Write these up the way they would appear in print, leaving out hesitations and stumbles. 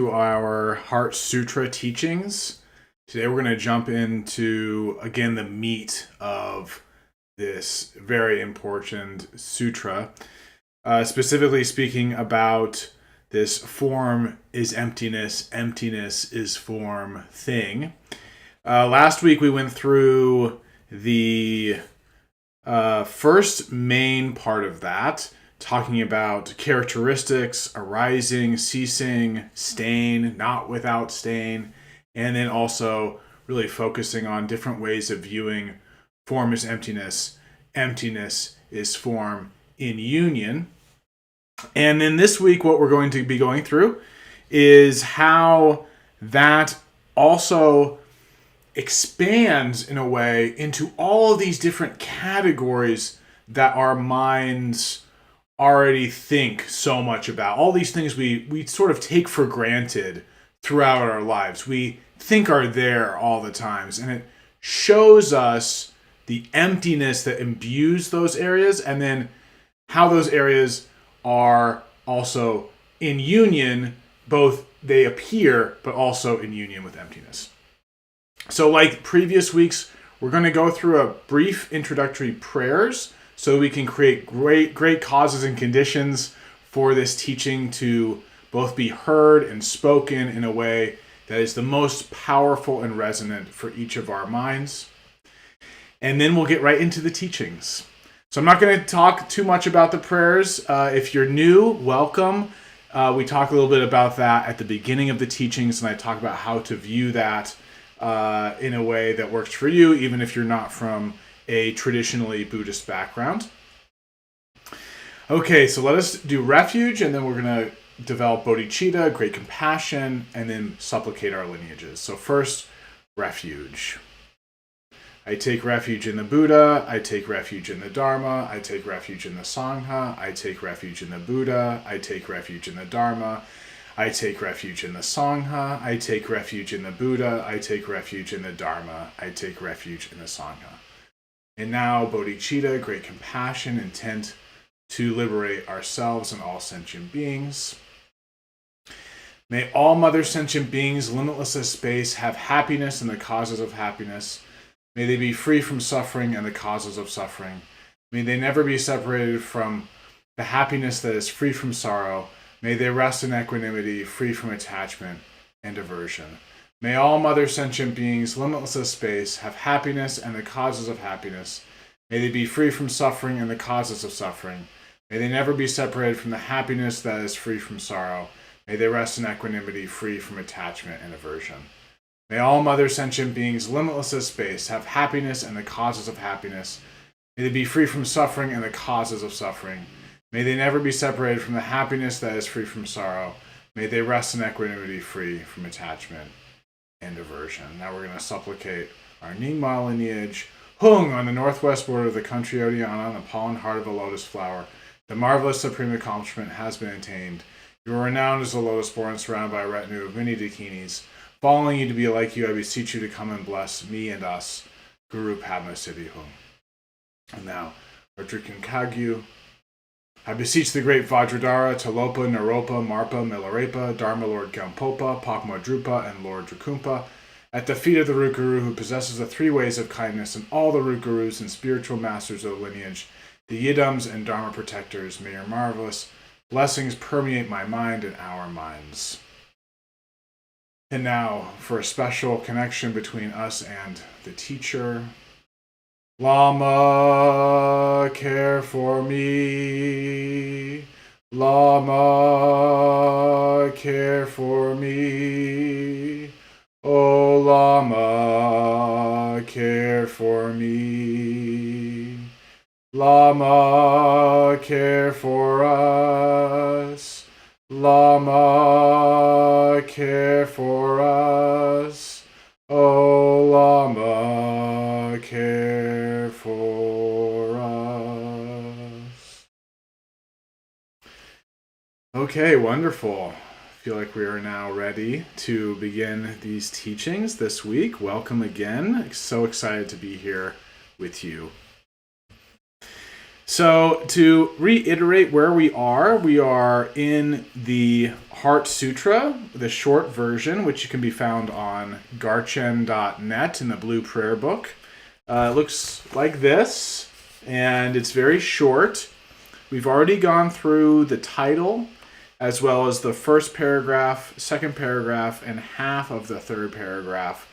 To our Heart Sutra teachings. Today we're going to jump into, again, the meat of this very important sutra, specifically speaking about this form is emptiness, emptiness is form thing. Last week we went through the first main part of that, talking about characteristics, arising, ceasing, stain, not without stain, and then also really focusing on different ways of viewing form is emptiness, emptiness is form in union. And then this week, what we're going to be going through is how that also expands in a way into all of these different categories that our minds already think so much about. All these things we sort of take for granted throughout our lives. We think are there all the times. And it shows us the emptiness that imbues those areas, and then how those areas are also in union, both they appear, but also in union with emptiness. So like previous weeks, we're going to go through a brief introductory prayers so we can create great causes and conditions for this teaching to both be heard and spoken in a way that is the most powerful and resonant for each of our minds. And then we'll get right into the teachings. So I'm not going to talk too much about the prayers. If you're new, welcome. We talk a little bit about that at the beginning of the teachings, and I talk about how to view that in a way that works for you, even if you're not from a traditionally Buddhist background. Okay, so let us do refuge, and then we're going to develop bodhicitta, great compassion, and then supplicate our lineages. So first, refuge. I take refuge in the Buddha, I take refuge in the Dharma, I take refuge in the Sangha, I take refuge in the Buddha, I take refuge in the Dharma, I take refuge in the Sangha, I take refuge in the Buddha, I take refuge in the Dharma, I take refuge in the Sangha. And now, bodhicitta, great compassion, intent to liberate ourselves and all sentient beings. May all mother sentient beings, limitless as space, have happiness and the causes of happiness. May they be free from suffering and the causes of suffering. May they never be separated from the happiness that is free from sorrow. May they rest in equanimity, free from attachment and aversion. May all mother sentient beings, limitless as space, have happiness and the causes of happiness. May they be free from suffering and the causes of suffering. May they never be separated from the happiness that is free from sorrow. May they rest in equanimity, free from attachment and aversion. May all mother sentient beings, limitless as space, have happiness and the causes of happiness. May they be free from suffering and the causes of suffering. May they never be separated from the happiness that is free from sorrow. May they rest in equanimity, free from attachment and aversion. Now we're going to supplicate our Nyingma lineage. Hung, on the northwest border of the country Odiana, on the pollen heart of a lotus flower, the marvelous supreme accomplishment has been attained. You are renowned as a lotus born, surrounded by a retinue of many dakinis. Following you to be like you, I beseech you to come and bless me and us. Guru Padma Siddhi Hung. And now, our Drikun Kagyu. I beseech the great Vajradhara, Talopa, Naropa, Marpa, Milarepa, Dharma Lord Gampopa, Pakma Drupa, and Lord Drakumpa, at the feet of the root guru who possesses the three ways of kindness, and all the root gurus and spiritual masters of the lineage, the Yidams and Dharma protectors, may your marvelous blessings permeate my mind and our minds. And now, for a special connection between us and the teacher, Lama, care for me. Lama, care for me. Oh, Lama, care for me. Lama, care for us. Lama, care for us. Oh, Lama, care for us. Okay, wonderful. I feel like we are now ready to begin these teachings this week. Welcome again. So excited to be here with you. So to reiterate where we are in the Heart Sutra, the short version, which can be found on garchen.net in the Blue Prayer Book. It looks like this, and it's very short. We've already gone through the title, as well as the first paragraph, second paragraph, and half of the third paragraph,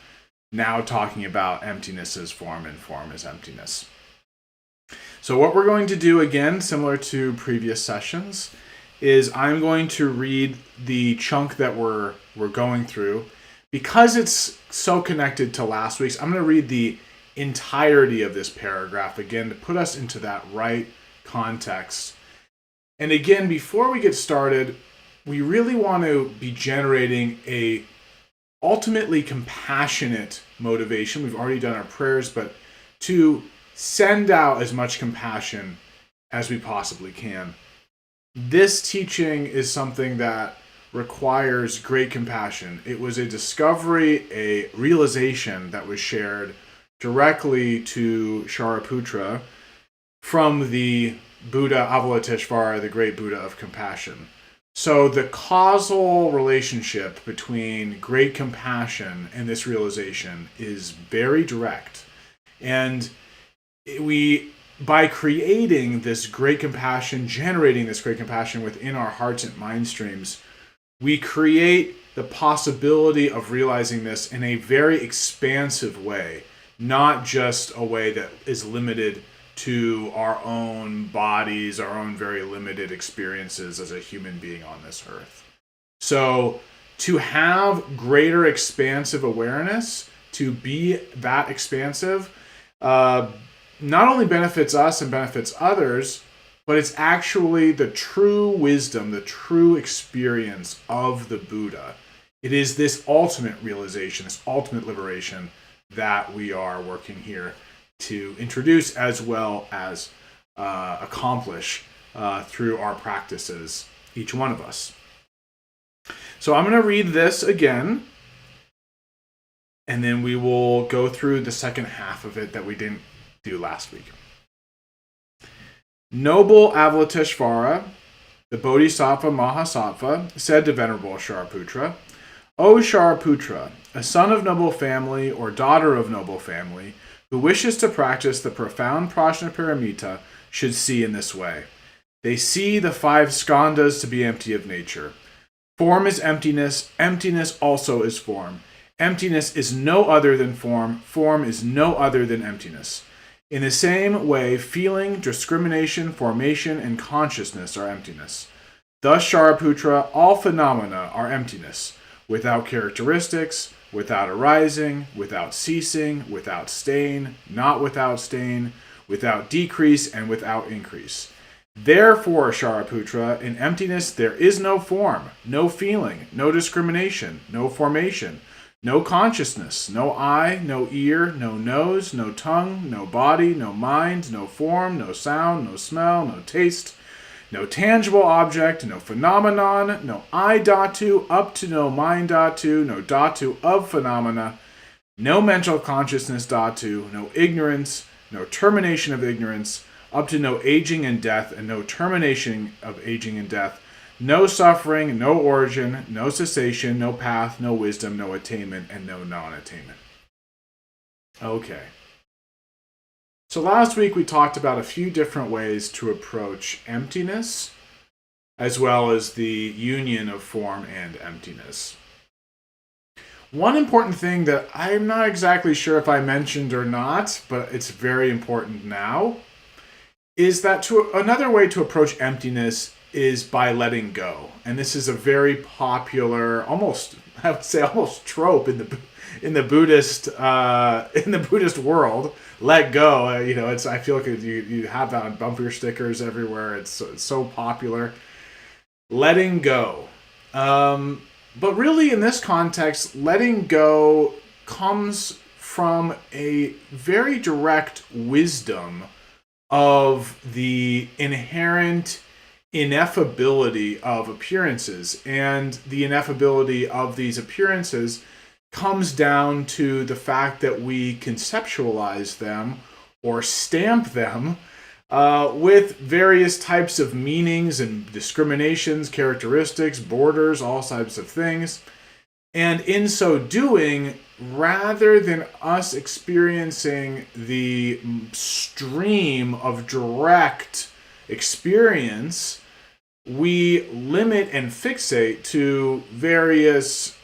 now talking about emptiness as form and form as emptiness. So what we're going to do, again, similar to previous sessions, is I'm going to read the chunk that we're going through. Because it's so connected to last week's, I'm going to read the entirety of this paragraph again to put us into that right context. And again, before we get started, we really want to be generating a ultimately compassionate motivation. We've already done our prayers, but to send out as much compassion as we possibly can. This teaching is something that requires great compassion. It was a discovery, a realization that was shared directly to Shariputra from the Buddha Avalokiteshvara, the great Buddha of compassion. So the causal relationship between great compassion and this realization is very direct. And we, by creating this great compassion, generating this great compassion within our hearts and mind streams, we create the possibility of realizing this in a very expansive way, not just a way that is limited to our own bodies, our own very limited experiences as a human being on this earth. So to have greater expansive awareness, to be that expansive, not only benefits us and benefits others, but it's actually the true wisdom, the true experience of the Buddha. It is this ultimate realization, this ultimate liberation that we are working here to introduce as well as accomplish through our practices, each one of us. So I'm going to read this again, and then we will go through the second half of it that we didn't do last week. Noble Avalokiteshvara, the Bodhisattva Mahasattva, said to Venerable Shariputra, O Shariputra, a son of noble family or daughter of noble family, who wishes to practice the profound Prajñāpāramitā should see in this way. They see the 5 skandhas to be empty of nature. Form is emptiness, emptiness also is form. Emptiness is no other than form, form is no other than emptiness. In the same way, feeling, discrimination, formation, and consciousness are emptiness. Thus, Shariputra, all phenomena are emptiness, without characteristics, without arising, without ceasing, without stain, not without stain, without decrease, and without increase. Therefore, Shariputra, in emptiness there is no form, no feeling, no discrimination, no formation, no consciousness, no eye, no ear, no nose, no tongue, no body, no mind, no form, no sound, no smell, no taste, no tangible object, no phenomenon, no I dhatu, up to no mind dhatu, no dhatu of phenomena, no mental consciousness dhatu, no ignorance, no termination of ignorance, up to no aging and death, and no termination of aging and death, no suffering, no origin, no cessation, no path, no wisdom, no attainment, and no non-attainment. Okay. So last week we talked about a few different ways to approach emptiness, as well as the union of form and emptiness. One important thing that I'm not exactly sure if I mentioned or not, but it's very important now, is that another way to approach emptiness is by letting go. And this is a very popular, I would say almost trope in the Buddhist world. Let go. I feel like you have that on bumper stickers everywhere. It's so popular. Letting go. But really, in this context, letting go comes from a very direct wisdom of the inherent ineffability of appearances. And the ineffability of these appearances comes down to the fact that we conceptualize them or stamp them with various types of meanings and discriminations, characteristics, borders, all types of things. And in so doing, rather than us experiencing the stream of direct experience, we limit and fixate to various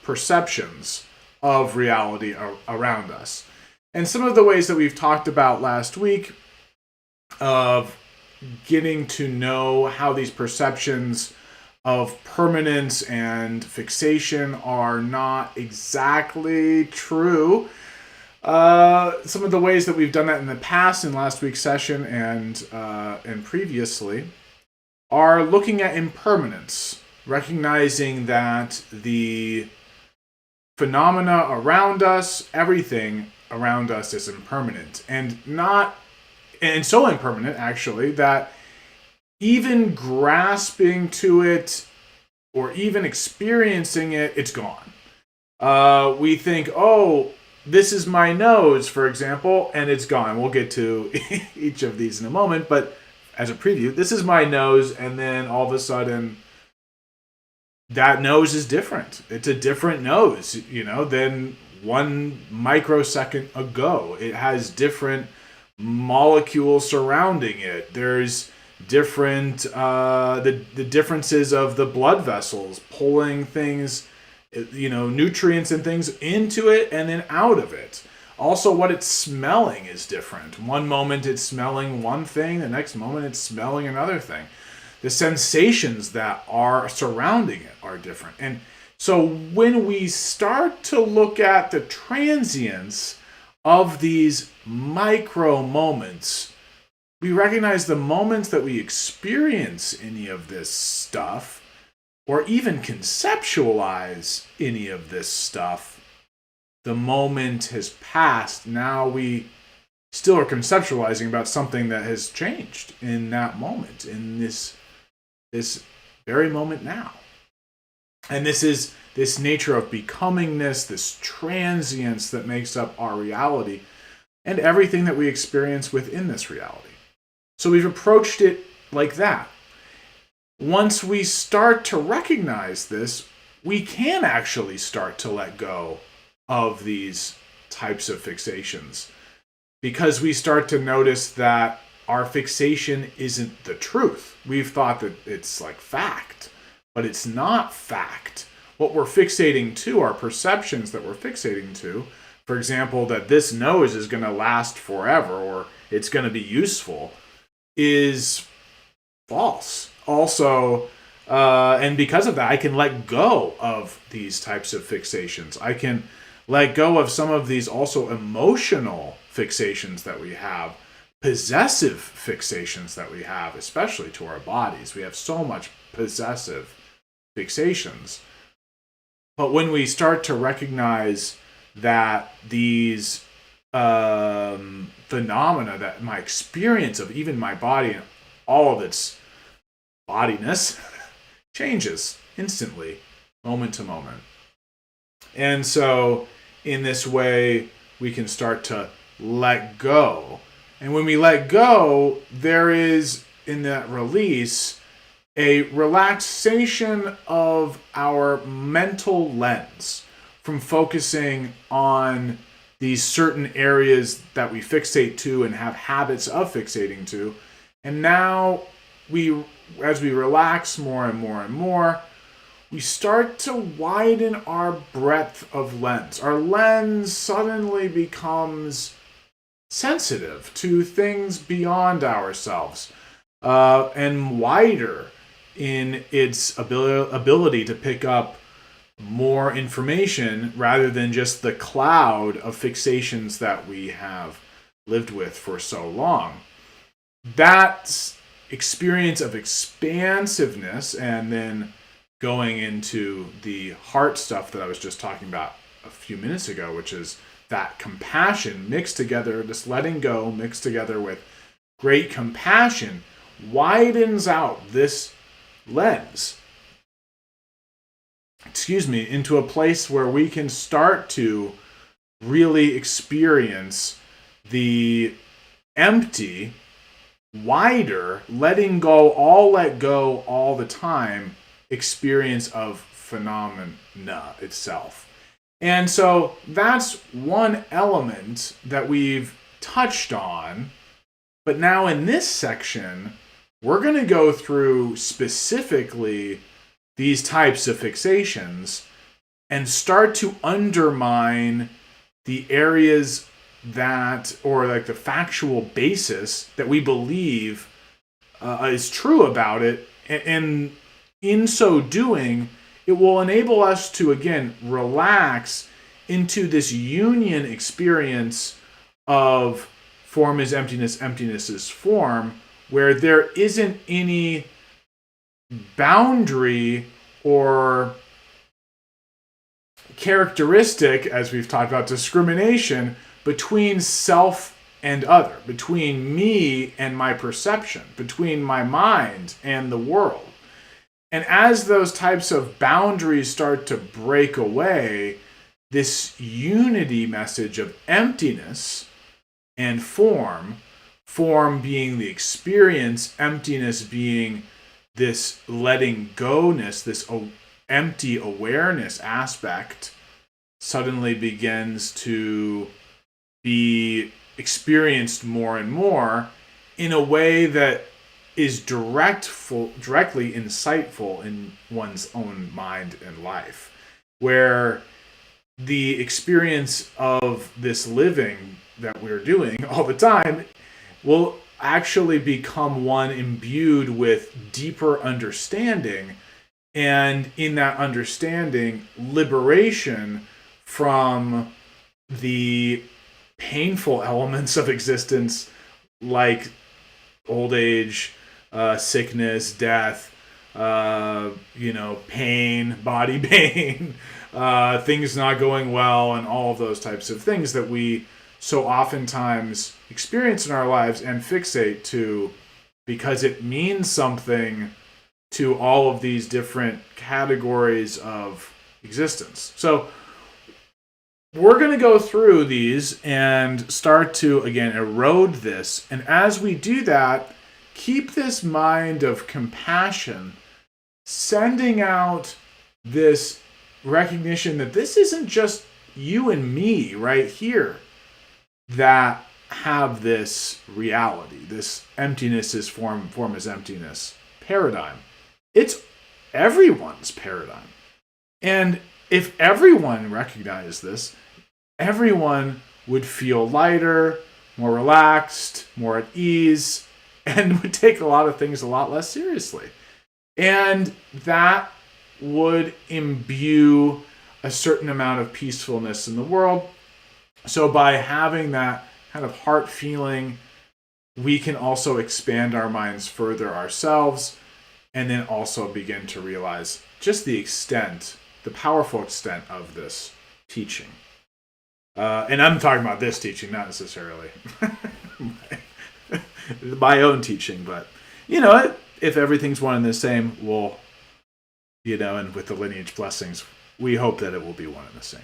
perceptions of reality around us. And some of the ways that we've talked about last week of getting to know how these perceptions of permanence and fixation are not exactly true. Some of the ways that we've done that in the past, in last week's session and previously, are looking at impermanence, recognizing that the phenomena around us, everything around us is impermanent, and so impermanent actually that even grasping to it or even experiencing it, it's gone. We think, oh, this is my nose, for example, and it's gone. We'll get to each of these in a moment, but as a preview, this is my nose, and then all of a sudden, that nose is different. It's a different nose, than 1 microsecond ago. It has different molecules surrounding it. There's different, the differences of the blood vessels pulling things, nutrients and things into it and then out of it. Also, what it's smelling is different. One moment it's smelling one thing, the next moment it's smelling another thing. The sensations that are surrounding it are different. And so when we start to look at the transience of these micro moments, we recognize the moments that we experience any of this stuff, or even conceptualize any of this stuff, the moment has passed. Now we still are conceptualizing about something that has changed in that moment, in this very moment now. And this is this nature of becomingness, this transience that makes up our reality and everything that we experience within this reality. So we've approached it like that. Once we start to recognize this, we can actually start to let go of these types of fixations, because we start to notice that our fixation isn't the truth. We've thought that it's like fact, but it's not fact. What we're fixating to, our perceptions that we're fixating to, for example, that this nose is going to last forever or it's going to be useful, is false. Also, and because of that, I can let go of these types of fixations. I can let go of some of these also emotional fixations that we have, possessive fixations that we have, especially to our bodies. We have so much possessive fixations. But when we start to recognize that these phenomena, that my experience of even my body and all of its bodiness changes instantly, moment to moment. And so in this way, we can start to let go. And when we let go, there is, in that release, a relaxation of our mental lens from focusing on these certain areas that we fixate to and have habits of fixating to. And now, as we relax more and more and more, we start to widen our breadth of lens. Our lens suddenly becomes sensitive to things beyond ourselves, and wider in its ability to pick up more information rather than just the cloud of fixations that we have lived with for so long. That experience of expansiveness, and then going into the heart stuff that I was just talking about a few minutes ago, which is that compassion mixed together, this letting go mixed together with great compassion, widens out this lens, into a place where we can start to really experience the empty wider, letting go, all let go all the time experience of phenomena itself. And so that's one element that we've touched on. But now in this section, we're going to go through specifically these types of fixations and start to undermine the areas that, or like the factual basis that we believe is true about it. And in so doing, it will enable us to, again, relax into this union experience of form is emptiness, emptiness is form, where there isn't any boundary or characteristic, as we've talked about, discrimination between self and other, between me and my perception, between my mind and the world. And as those types of boundaries start to break away, this unity message of emptiness and form being the experience, emptiness being this letting go-ness, this empty awareness aspect, suddenly begins to be experienced more and more in a way that is directly insightful in one's own mind and life, where the experience of this living that we're doing all the time will actually become one imbued with deeper understanding, and in that understanding, liberation from the painful elements of existence like old age, sickness, death, pain, body pain, things not going well, and all of those types of things that we so oftentimes experience in our lives and fixate to because it means something to all of these different categories of existence. So we're going to go through these and start to, again, erode this. And as we do that, keep this mind of compassion, sending out this recognition that this isn't just you and me right here that have this reality, this emptiness is form is emptiness paradigm. It's everyone's paradigm. And if everyone recognized this, everyone would feel lighter, more relaxed, more at ease, and would take a lot of things a lot less seriously. And that would imbue a certain amount of peacefulness in the world. So by having that kind of heart feeling, we can also expand our minds further ourselves, and then also begin to realize just the extent, the powerful extent of this teaching. And I'm talking about this teaching, not necessarily my own teaching, but, if everything's one and the same, we'll, and with the lineage blessings, we hope that it will be one and the same.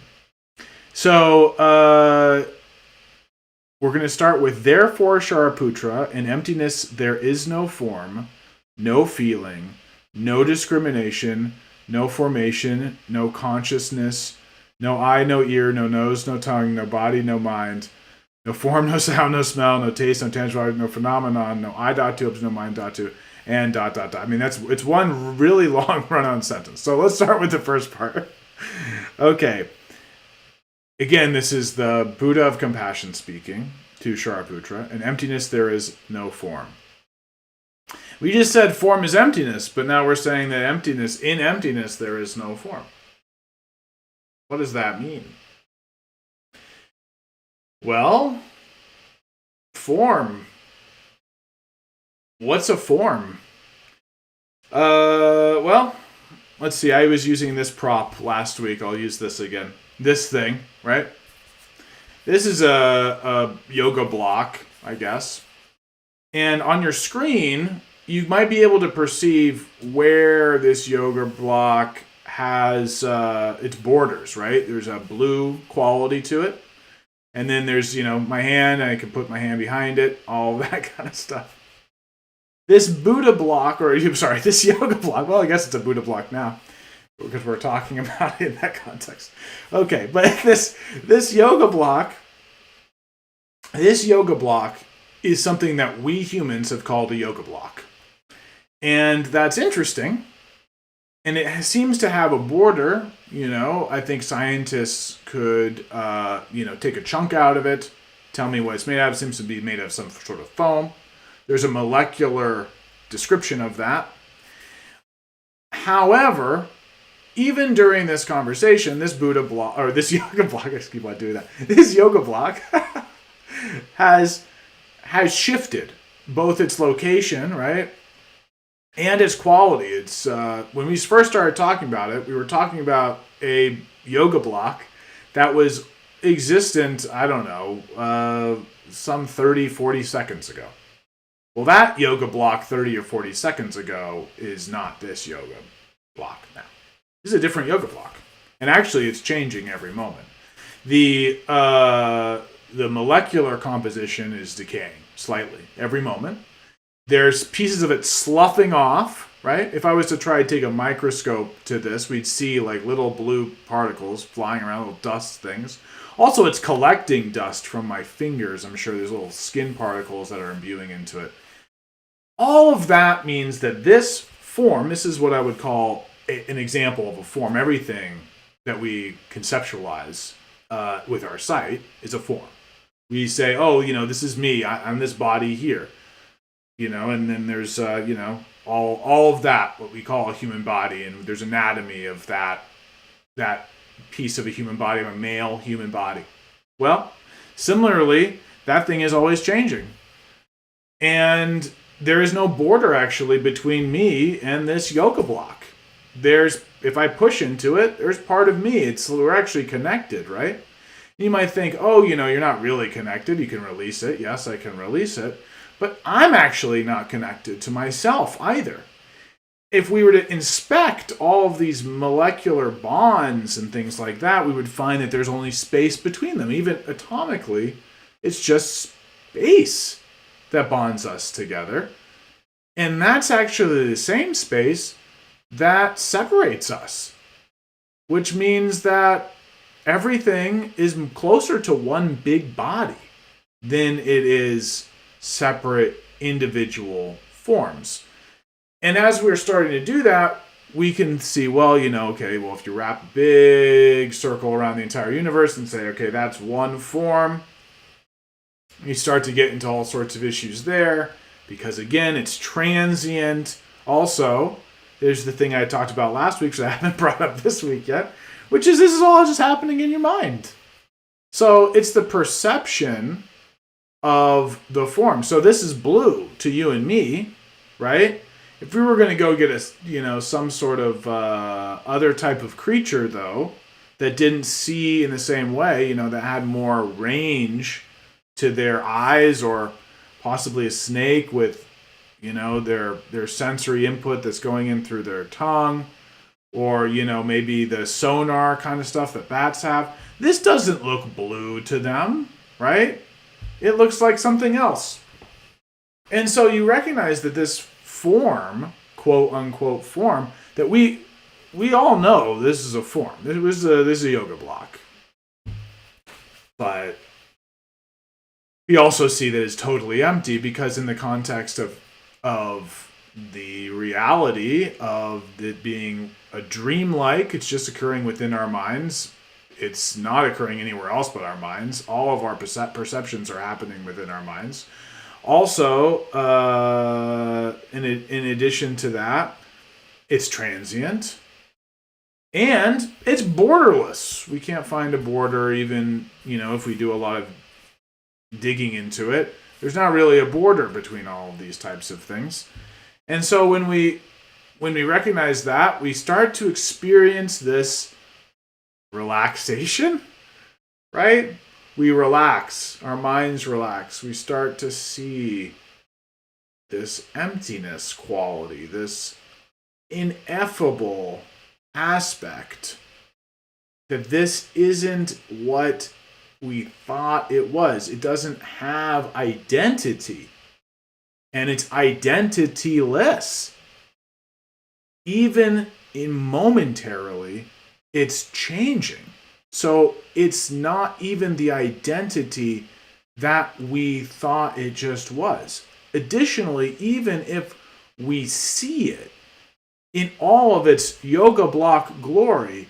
So, we're going to start with, therefore, Shariputra, in emptiness there is no form, no feeling, no discrimination, no formation, no consciousness, no eye, no ear, no nose, no tongue, no body, no mind, no form, no sound, no smell, no taste, no tangible, no phenomenon, no I dot to, no mind dot to, and dot dot dot. I mean, it's one really long run-on sentence. So let's start with the first part. Okay. Again, this is the Buddha of Compassion speaking to Shariputra. In emptiness, there is no form. We just said form is emptiness, but now we're saying that in emptiness, there is no form. What does that mean? Well, form. What's a form? Well, let's see. I was using this prop last week. I'll use this again. This thing, right? This is a yoga block, I guess. And on your screen, you might be able to perceive where this yoga block has its borders, right? There's a blue quality to it. And then there's, my hand, and I can put my hand behind it, all that kind of stuff. this Buddha block, or I'm sorry, this yoga block, well, I guess it's a Buddha block now, because we're talking about it in that context. Okay, but this yoga block is something that we humans have called a yoga block. And that's interesting. And it seems to have a border, I think scientists could, take a chunk out of it, tell me what it's made out of. It seems to be made of some sort of foam. There's a molecular description of that. However, even during this conversation, this Buddha block, or this yoga block, I keep on doing that, this yoga block has shifted both its location, right, and its quality. It's when we first started talking about it, we were talking about a yoga block that was existent, I don't know, some 30, 40 seconds ago. Well, that yoga block 30 or 40 seconds ago is not this yoga block now. This is a different yoga block. And actually, it's changing every moment. The molecular composition is decaying slightly every moment. There's pieces of it sloughing off, right? If I was to try to take a microscope to this, we'd see like little blue particles flying around, little dust things. Also, it's collecting dust from my fingers. I'm sure there's little skin particles that are imbuing into it. All of that means that this form, this is what I would call an example of a form. Everything that we conceptualize with our sight is a form. We say, oh, this is me. I'm this body here. And then there's, all of that, what we call a human body. And there's anatomy of that piece of a human body, of a male human body. Well, similarly, that thing is always changing. And there is no border, actually, between me and this yoga block. If I push into it, there's part of me. We're actually connected, right? You might think, oh, you're not really connected. You can release it. Yes, I can release it. But I'm actually not connected to myself either. If we were to inspect all of these molecular bonds and things like that, we would find that there's only space between them. Even atomically, it's just space that bonds us together. And that's actually the same space that separates us, which means that everything is closer to one big body than it is separate individual forms. And as we're starting to do that, we can see, if you wrap a big circle around the entire universe and say, okay, that's one form, you start to get into all sorts of issues there, because again, it's transient. Also, there's the thing I talked about last week, so I haven't brought up this week yet, which is this is all just happening in your mind. So it's the perception of the form. So this is blue to you and me, right? If we were going to go get some sort of other type of creature, though, that didn't see in the same way, that had more range to their eyes, or possibly a snake with, their sensory input that's going in through their tongue, or, maybe the sonar kind of stuff that bats have. This doesn't look blue to them, right? It looks like something else. And so you recognize that this form, quote unquote form, that we all know this is a form. This is a yoga block. But we also see that it's totally empty, because in the context of the reality of it being a dreamlike, it's just occurring within our minds. It's not occurring anywhere else but our minds. All of our perceptions are happening within our minds. Also, in addition to that, it's transient. And it's borderless. We can't find a border even, if we do a lot of digging into it. There's not really a border between all of these types of things. And so when we recognize that, we start to experience this relaxation, right? We relax, our minds relax. We start to see this emptiness quality, this ineffable aspect, that this isn't what we thought it was. It doesn't have identity. and it's identityless. Even momentarily, it's changing. So it's not even the identity that we thought it just was. Additionally, even if we see it in all of its yoga block glory,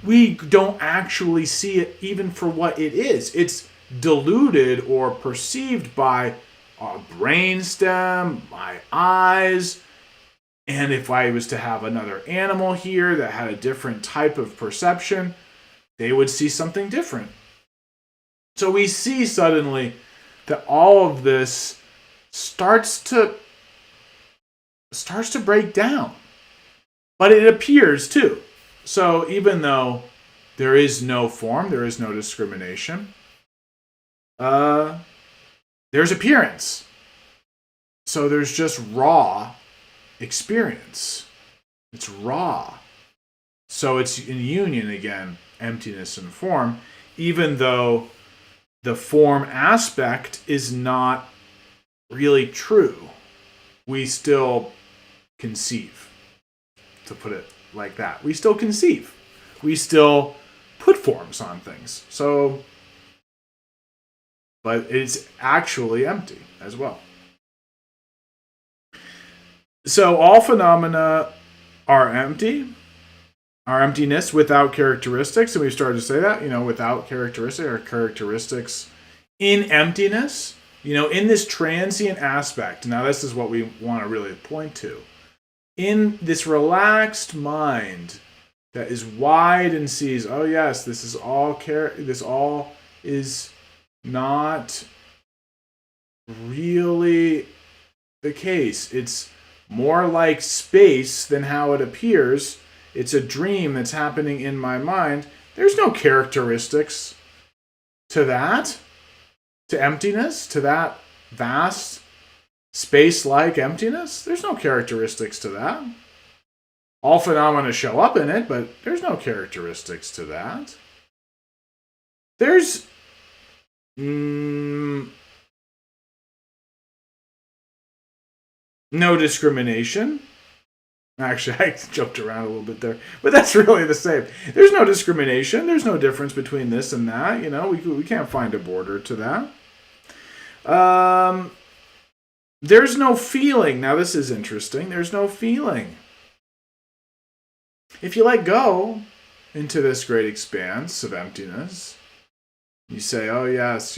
we don't actually see it even for what it is. It's diluted or perceived by our brainstem, my eyes, and if I was to have another animal here that had a different type of perception, they would see something different. So we see suddenly that all of this starts to break down. But it appears too. So even though there is no form, there is no discrimination, there's appearance. So there's just raw experience. It's raw. So it's in union again, emptiness and form, even though the form aspect is not really true. We still conceive, to put it like that. We still conceive. We still put forms on things. So, but it's actually empty as well. So all phenomena are empty, are emptiness without characteristics. And we've started to say that, without characteristics, or characteristics in emptiness, in this transient aspect. Now, this is what we want to really point to. In this relaxed mind that is wide and sees, oh yes, this all is not really the case. It's more like space than how it appears. It's a dream that's happening in my mind. There's no characteristics to that, to emptiness, to that vast space-like emptiness. There's no characteristics to that. All phenomena show up in it, but there's no characteristics to that. There's no discrimination. Actually, I jumped around a little bit there, but that's really the same. There's no discrimination. There's no difference between this and that. We can't find a border to that. There's no feeling. Now, this is interesting. There's no feeling. If you let go into this great expanse of emptiness, you say, oh yes,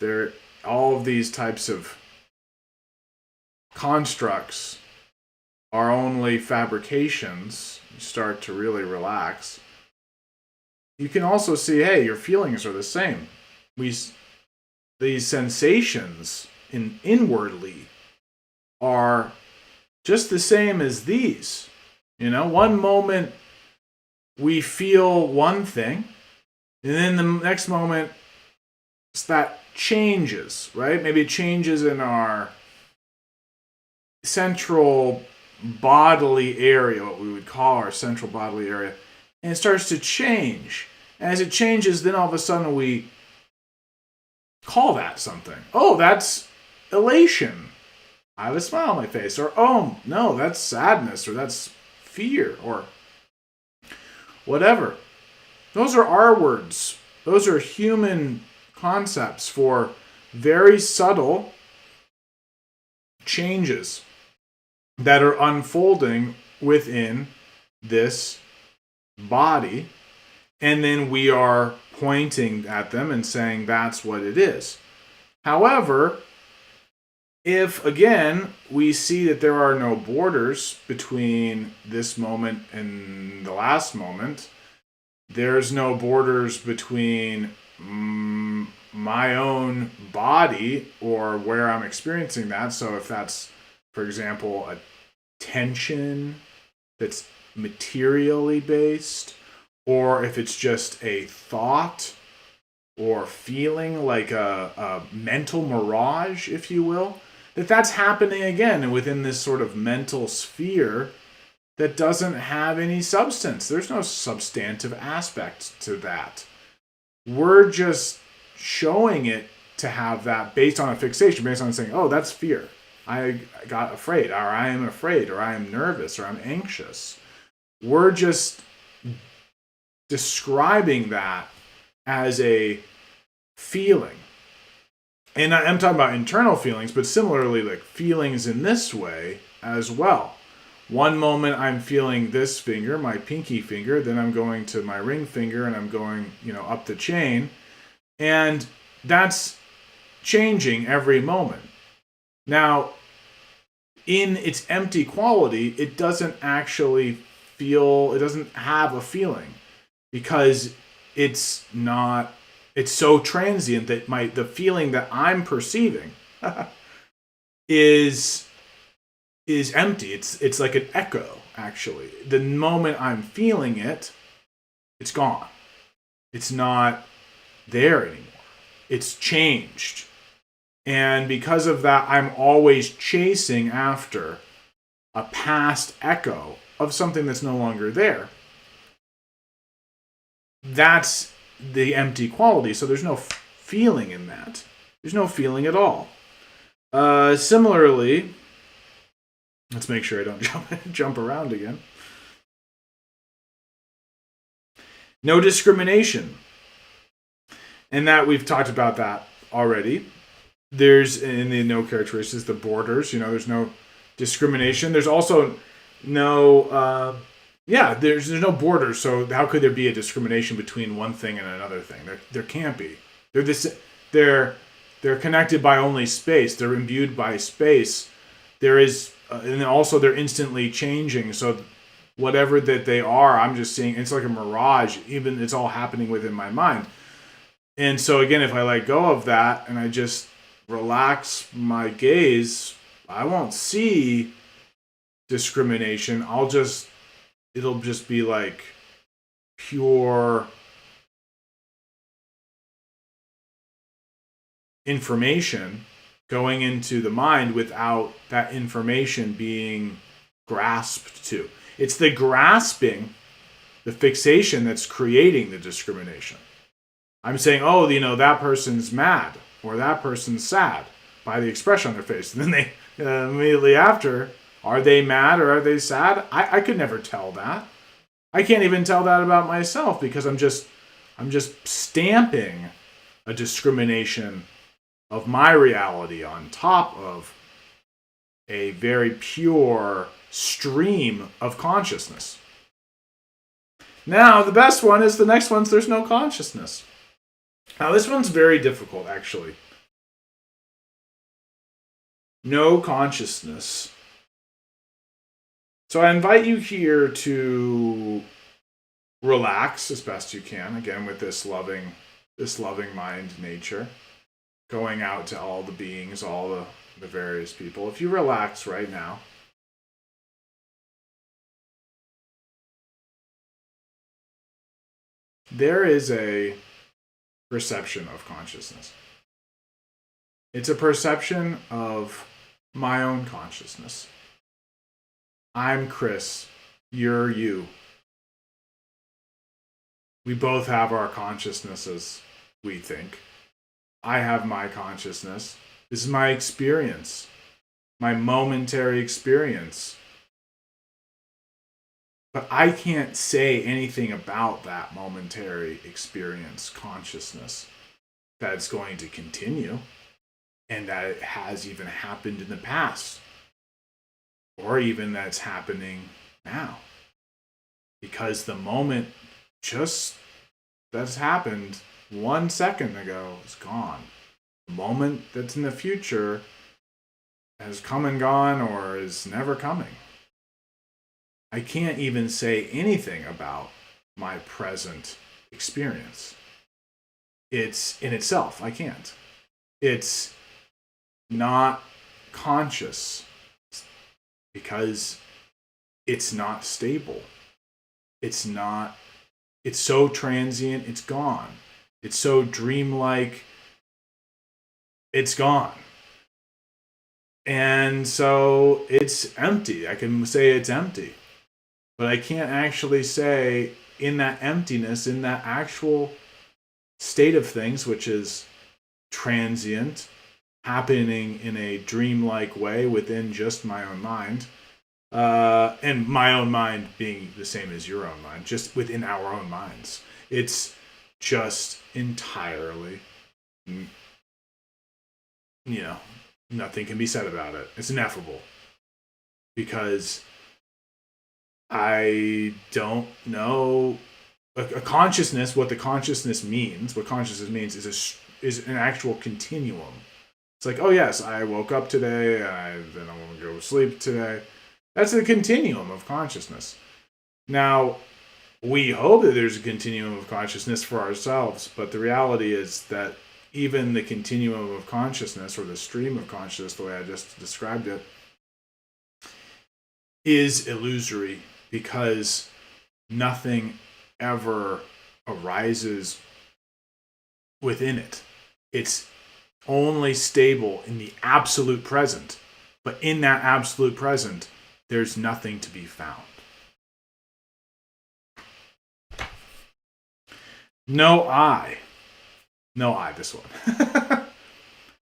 there all of these types of constructs are only fabrications. You start to really relax. You can also see, hey, your feelings are the same. These sensations inwardly are just the same as these. One moment we feel one thing, and then the next moment that changes, right? Maybe it changes in our central bodily area, what we would call our central bodily area, and it starts to change. As it changes, then all of a sudden we call that something. Oh, that's elation. I have a smile on my face. Or, oh, no, that's sadness, or that's fear, or whatever. Those are our words. Those are human concepts for very subtle changes that are unfolding within this body, and then we are pointing at them and saying that's what it is. However, if again we see that there are no borders between this moment and the last moment, there's no borders between my own body or where I'm experiencing that. So if that's, for example, a tension that's materially based, or if it's just a thought or feeling like a mental mirage, if you will, that's happening again within this sort of mental sphere that doesn't have any substance. There's no substantive aspect to that. We're just showing it to have that based on a fixation, based on saying, oh, that's fear. I got afraid, or I am afraid, or I am nervous, or I'm anxious. We're just describing that as a feeling. And I'm talking about internal feelings, but similarly, like feelings in this way as well. One moment I'm feeling this finger, my pinky finger, then I'm going to my ring finger and I'm going, up the chain. And that's changing every moment. Now, in its empty quality, it doesn't actually feel, it doesn't have a feeling because it's so transient that the feeling that I'm perceiving is empty. It's like an echo, actually. The moment I'm feeling it, it's gone. It's not there anymore. It's changed. And because of that, I'm always chasing after a past echo of something that's no longer there. That's the empty quality. So there's no feeling in that. There's no feeling at all. Similarly, let's make sure I don't jump around again. No discrimination. And that we've talked about that already. There's, in the no characteristics, the borders, there's no discrimination. There's also no, there's no borders. So how could there be a discrimination between one thing and another thing? There can't be. They're connected by only space. They're imbued by space. There is, and also they're instantly changing. So whatever that they are, I'm just seeing, it's like a mirage. Even it's all happening within my mind. And so again, if I let go of that and I just relax my gaze, I won't see discrimination. It'll just be like pure information going into the mind without that information being grasped to. It's the grasping, the fixation that's creating the discrimination. I'm saying, oh, that person's mad or that person's sad by the expression on their face. And then they immediately after, are they mad or are they sad? I could never tell that. I can't even tell that about myself because I'm just stamping a discrimination of my reality on top of a very pure stream of consciousness. Now, the best one is the next one's there's no consciousness. Now, this one's very difficult, actually. No consciousness. So I invite you here to relax as best you can, again, with this loving mind nature, going out to all the beings, all the various people. If you relax right now, there is a perception of consciousness. It's a perception of my own consciousness. I'm Chris. You're you. We both have our consciousnesses, we think. I have my consciousness. This is my experience, my momentary experience. But I can't say anything about that momentary experience, consciousness, that's going to continue and that it has even happened in the past or even that's happening now. Because the moment just that's happened 1 second ago is gone. The moment that's in the future has come and gone or is never coming. I can't even say anything about my present experience. It's in itself, I can't. It's not conscious because it's not stable. It's so transient, it's gone. It's so dreamlike, it's gone. And so it's empty. I can say it's empty. But I can't actually say in that emptiness, in that actual state of things, which is transient, happening in a dreamlike way within just my own mind. And my own mind being the same as your own mind, just within our own minds. It's just entirely, nothing can be said about it. It's ineffable. Because I don't know a consciousness. What consciousness means is an actual continuum. It's like, oh yes, I woke up today, then I want to go to sleep today. That's a continuum of consciousness. Now, we hope that there's a continuum of consciousness for ourselves, but the reality is that even the continuum of consciousness, or the stream of consciousness, the way I just described it, is illusory, because nothing ever arises within it. It's only stable in the absolute present, but in that absolute present, there's nothing to be found. No I. No I, this one.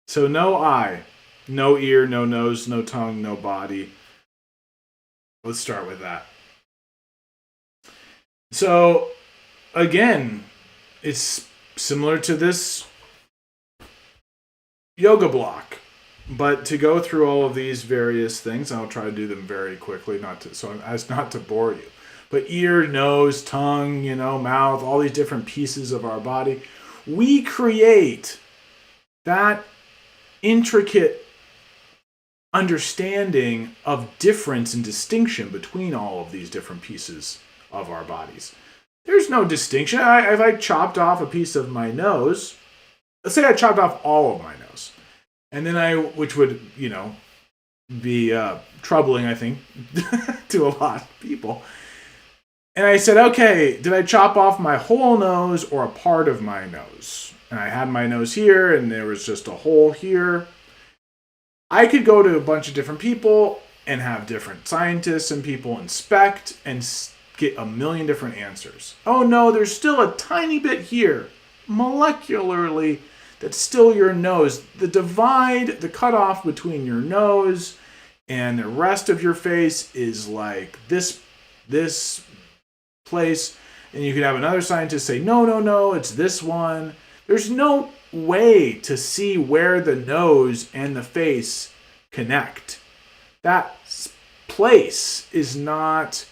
So no I. No ear, no nose, no tongue, no body. Let's start with that. So, again, it's similar to this yoga block. But to go through all of these various things, I'll try to do them very quickly, so as not to bore you. But ear, nose, tongue, mouth, all these different pieces of our body, we create that intricate understanding of difference and distinction between all of these different pieces of our bodies. There's no distinction. If I chopped off a piece of my nose, let's say I chopped off all of my nose, and then which would, be troubling, I think, to a lot of people. And I said, okay, did I chop off my whole nose or a part of my nose? And I had my nose here, and there was just a hole here. I could go to a bunch of different people and have different scientists and people inspect and get a million different answers. Oh no, there's still a tiny bit here, molecularly, that's still your nose. The divide, the cutoff between your nose and the rest of your face is like this place. And you could have another scientist say, no, it's this one. There's no way to see where the nose and the face connect. That place is not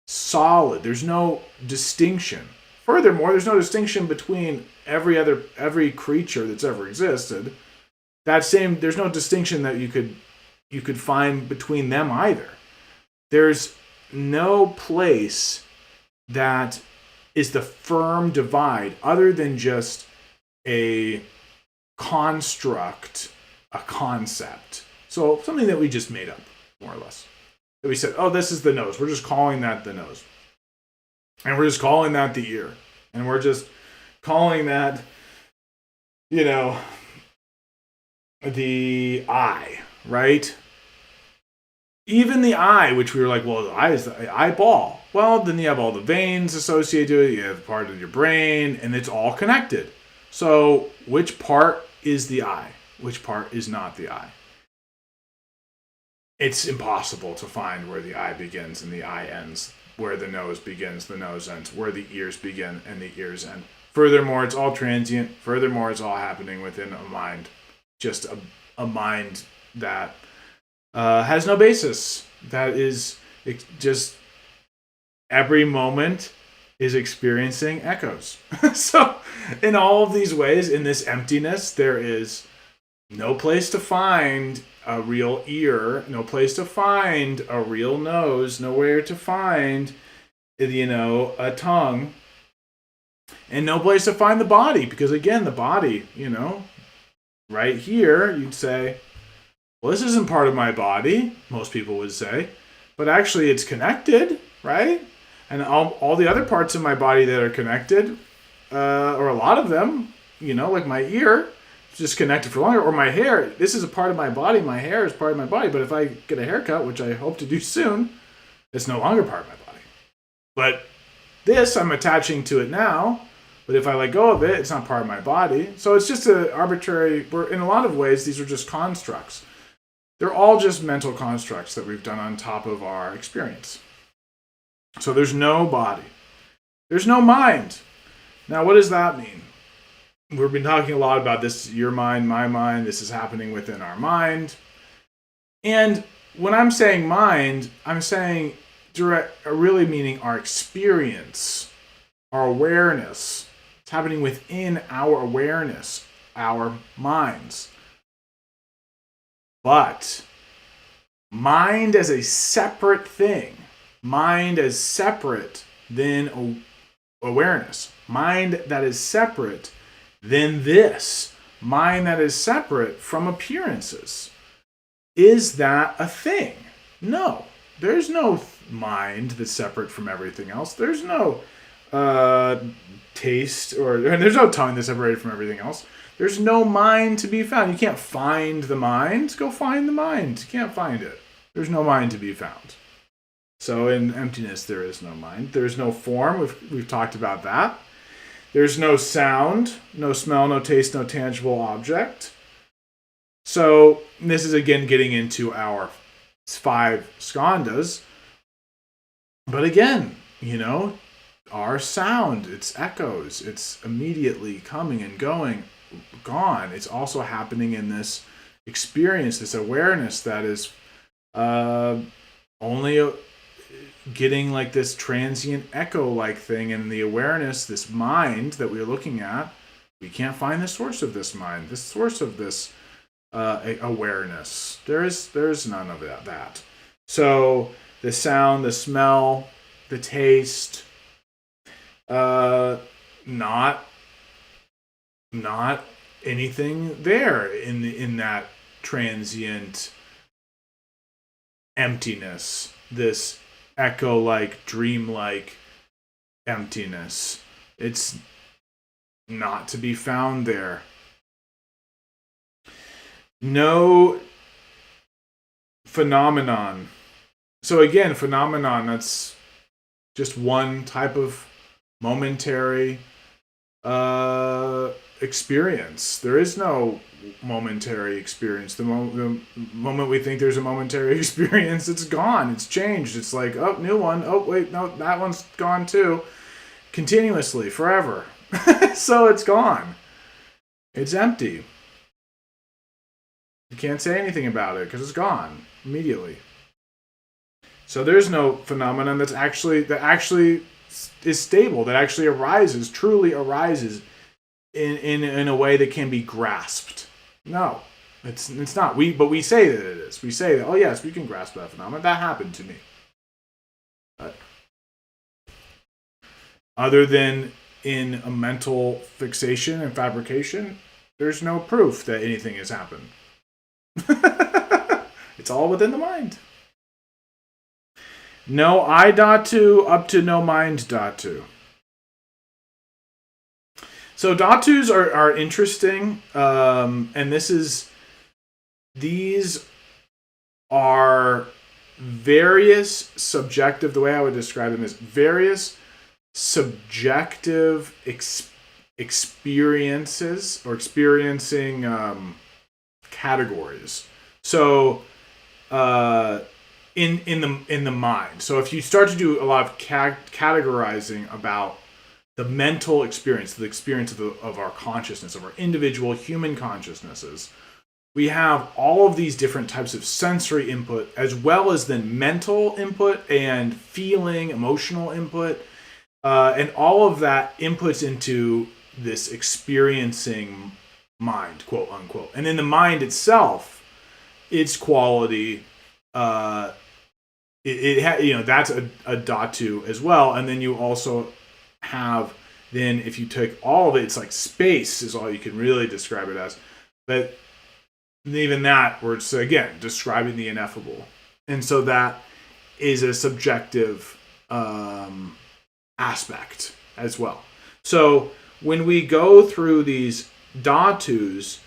solid. There's no distinction. Furthermore, there's no distinction between every creature that's ever existed. There's no distinction that you could find between them either. There's no place that is the firm divide other than just a construct, a concept. So something that we just made up, more or less. That we said, oh, this is the nose. We're just calling that the nose. And we're just calling that the ear. And we're just calling that, the eye, right? Even the eye, which we were like, well, the eye is the eyeball. Well, then you have all the veins associated to it. You have part of your brain, and it's all connected. So which part is the eye? Which part is not the eye? It's impossible to find where the eye begins and the eye ends, where the nose begins, the nose ends, where the ears begin and the ears end. Furthermore, it's all transient. Furthermore, it's all happening within a mind. Just a mind that has no basis. That is just every moment is experiencing echoes. So in all of these ways, in this emptiness, there is no place to find a real ear, no place to find a real nose, nowhere to find, a tongue, and no place to find the body. Because again, the body, right here, you'd say, well, this isn't part of my body, most people would say, but actually it's connected, right? And all the other parts of my body that are connected, or a lot of them, like my ear, it's just connected for longer, or my hair, this is a part of my body, my hair is part of my body, but if I get a haircut, which I hope to do soon, it's no longer part of my body. But this, I'm attaching to it now, But if I let go of it, it's not part of my body. So it's just an arbitrary, in a lot of ways, these are just constructs. They're all just mental constructs that we've done on top of our experience. So there's no body. There's no mind. Now, what does that mean? We've been talking a lot about this, your mind, my mind. This is happening within our mind. And when I'm saying mind, I'm saying really meaning our experience, our awareness. It's happening within our awareness, our minds. But mind as a separate thing, mind as separate than awareness, mind that is separate than this, mind that is separate from appearances. Is that a thing? No. There's no mind that's separate from everything else. There's no taste, or there's no tongue that's separated from everything else. There's no mind to be found. You can't find the mind. Go find the mind. You can't find it. There's no mind to be found. So in emptiness, there is no mind. There's no form. We've talked about that. There's no sound, no smell, no taste, no tangible object. So this is again getting into our 5 skandhas. But again, our sound, it's echoes. It's immediately coming and going, gone. It's also happening in this experience, this awareness that is only getting like this transient echo-like thing in the awareness, this mind that we're looking at. We can't find the source of this mind, the source of this awareness. There's none of that. So the sound, the smell, the taste, not anything there in that transient emptiness, this echo-like, dream-like emptiness. It's not to be found there. No phenomenon. So again, phenomenon, that's just one type of momentary experience. There is no momentary experience. The moment we think there's a momentary experience, it's gone. It's changed. It's like, oh, new one. Oh, wait, no, that one's gone too. Continuously, forever. So it's gone. It's empty. You can't say anything about it because it's gone immediately. So there's no phenomenon that actually is stable, that actually truly arises in a way that can be grasped. No, it's not. But we say that it is. We say that, oh yes, we can grasp that phenomenon. That happened to me. But other than in a mental fixation and fabrication, there's no proof that anything has happened. It's all within the mind. No I dhatu up to no mind dhatu. So dhatus are interesting, and these are various subjective, the way I would describe them is various subjective experiences or experiencing categories. So in the mind. So if you start to do a lot of categorizing about the mental experience, the experience of our consciousness, of our individual human consciousnesses, we have all of these different types of sensory input, as well as then mental input and feeling, emotional input, and all of that inputs into this experiencing mind, quote unquote. And in the mind itself, its quality, that's a dhatu as well. And then you also have, then if you take all of it, it's like space is all you can really describe it as. But even that, we're again describing the ineffable, and so that is a subjective aspect as well. So when we go through these dhatus,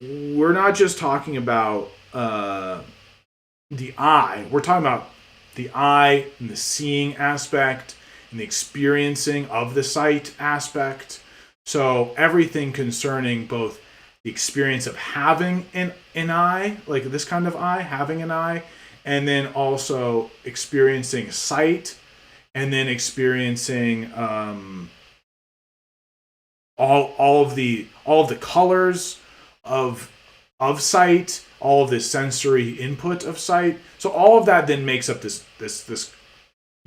we're not just talking about the eye. We're talking about the eye and the seeing aspect and the experiencing of the sight aspect. So everything concerning both the experience of having an eye, like this kind of eye, having an eye, and then also experiencing sight, and then experiencing all of the colors of sight, all of the sensory input of sight. So all of that then makes up this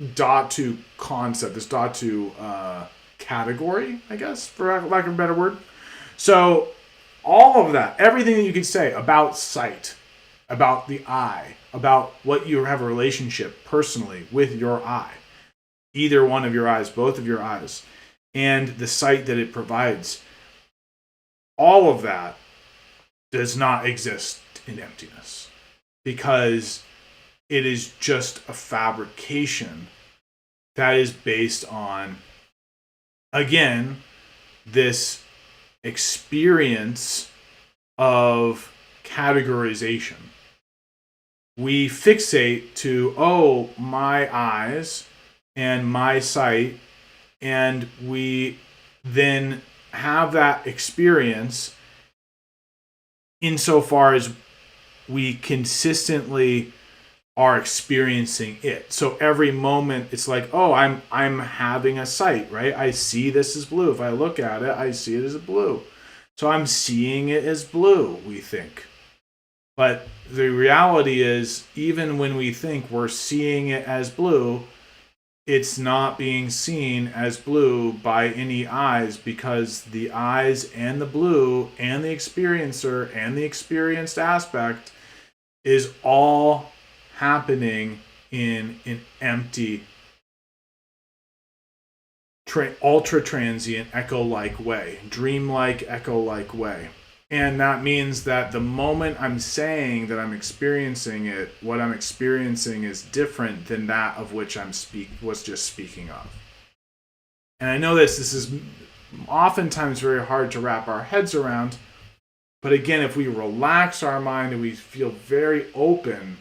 dhatu concept, this dhatu category, I guess, for lack of a better word. So all of that, everything that you could say about sight, about the eye, about what you have a relationship personally with your eye, either one of your eyes, both of your eyes, and the sight that it provides, all of that does not exist in emptiness, because it is just a fabrication that is based on, again, this experience of categorization. We fixate to, oh, my eyes and my sight, and we then have that experience insofar as we consistently are experiencing it. So every moment it's like, oh, I'm having a sight, right? I see this as blue. If I look at it, I see it as blue. So I'm seeing it as blue, we think. But the reality is, even when we think we're seeing it as blue, it's not being seen as blue by any eyes, because the eyes and the blue and the experiencer and the experienced aspect is all happening in an empty, ultra-transient, echo-like way, dream-like, echo-like way. And that means that the moment I'm saying that I'm experiencing it, what I'm experiencing is different than that of which was just speaking of. And I know this is oftentimes very hard to wrap our heads around, but again, if we relax our mind and we feel very open,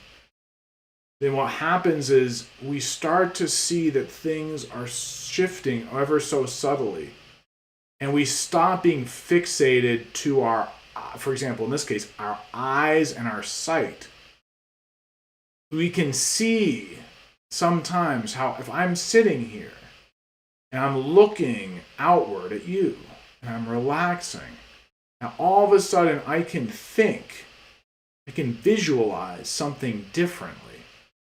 then what happens is we start to see that things are shifting ever so subtly. And we stop being fixated to our, for example, in this case, our eyes and our sight. We can see sometimes how if I'm sitting here and I'm looking outward at you and I'm relaxing, now all of a sudden I can think, I can visualize something differently.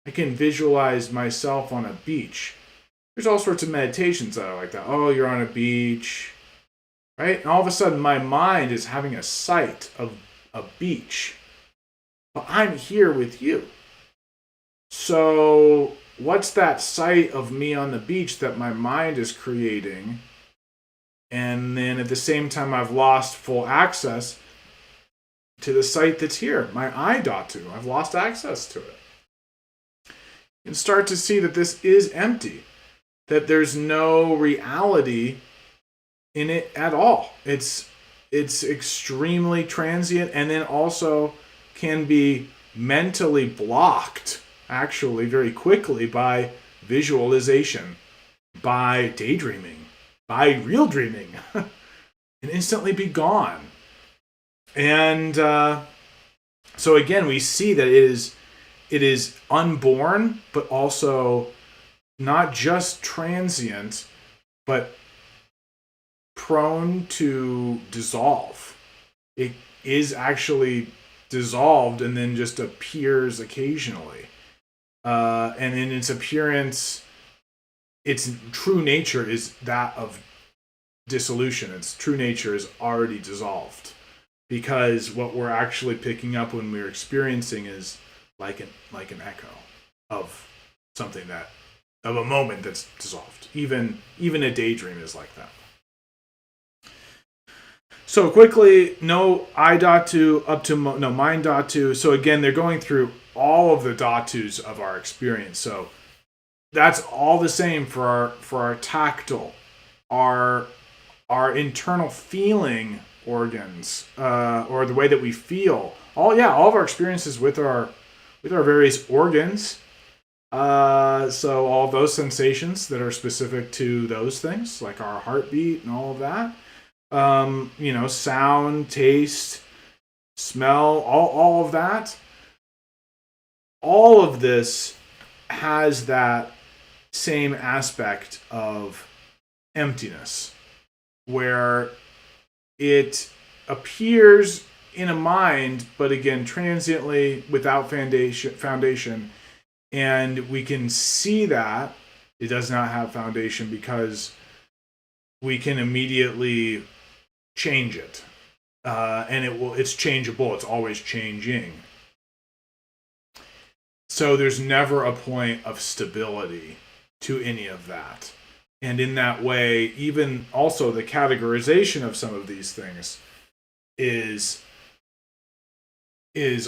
I can visualize myself on a beach. There's all sorts of meditations that are like that. Oh, you're on a beach, right? And all of a sudden my mind is having a sight of a beach. But I'm here with you. So what's that sight of me on the beach that my mind is creating? And then at the same time, I've lost full access to the sight that's here, my eye dhatu. I've lost access to it. And start to see that this is empty, that there's no reality in it at all. It's extremely transient, and then also can be mentally blocked, actually, very quickly by visualization, by daydreaming, by real dreaming, and instantly be gone. And so again, we see that it is unborn, but also not just transient, but prone to dissolve. It is actually dissolved and then just appears occasionally. And in its appearance, its true nature is that of dissolution. Its true nature is already dissolved. Because what we're actually picking up when we're experiencing is like an echo of something of a moment that's dissolved. Even a daydream is like that. So quickly, no eye dhatu up to no mind dhatu. So again, they're going through all of the dhatus of our experience. So that's all the same for our tactile, our internal feeling organs, or the way that we feel. All of our experiences with our various organs So all those sensations that are specific to those things, like our heartbeat and all of that, sound, taste, smell, all of that, all of this has that same aspect of emptiness, where it appears in a mind, but again, transiently, without foundation, and we can see that it does not have foundation because we can immediately change it, and it's changeable. It's always changing. So there's never a point of stability to any of that. And in that way, even also the categorization of some of these things is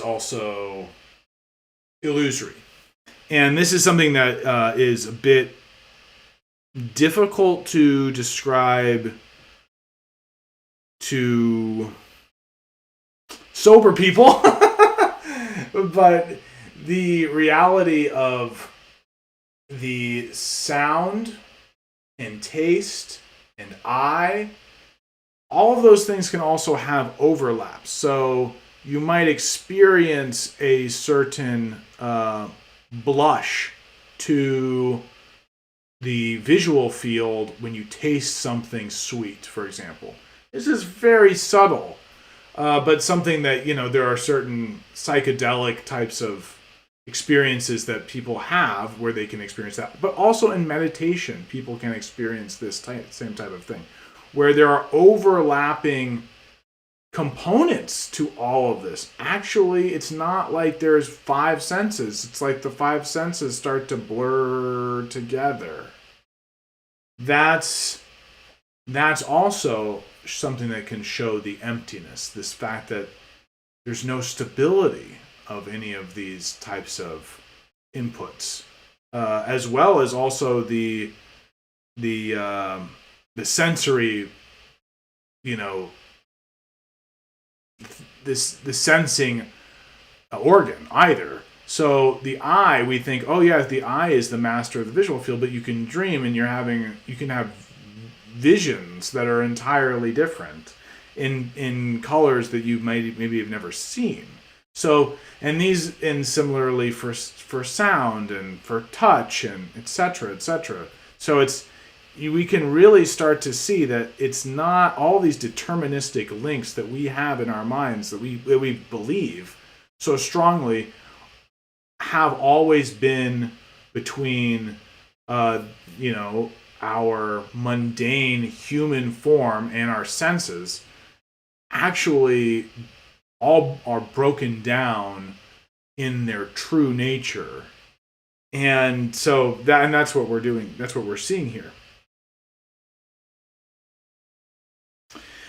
also illusory. And this is something that is a bit difficult to describe to sober people, but the reality of the sound and taste and eye, all of those things can also have overlaps. So you might experience a certain blush to the visual field when you taste something sweet, for example. This is very subtle, but something that, there are certain psychedelic types of experiences that people have where they can experience that. But also in meditation, people can experience this same type of thing, where there are overlapping components to all of this. Actually, it's not like there's 5 senses. It's like the 5 senses start to blur together. That's also something that can show the emptiness, this fact that there's no stability of any of these types of inputs, as well as also the sensory, the sensing organ either. So the eye, we think, oh yeah, the eye is the master of the visual field, but you can dream and you can have visions that are entirely different in colors that you maybe have never seen. So, and similarly for sound and for touch and etc. etc. So we can really start to see that it's not all these deterministic links that we have in our minds that we believe so strongly have always been between our mundane human form and our senses. Actually all are broken down in their true nature. And so that's what we're doing. That's what we're seeing here.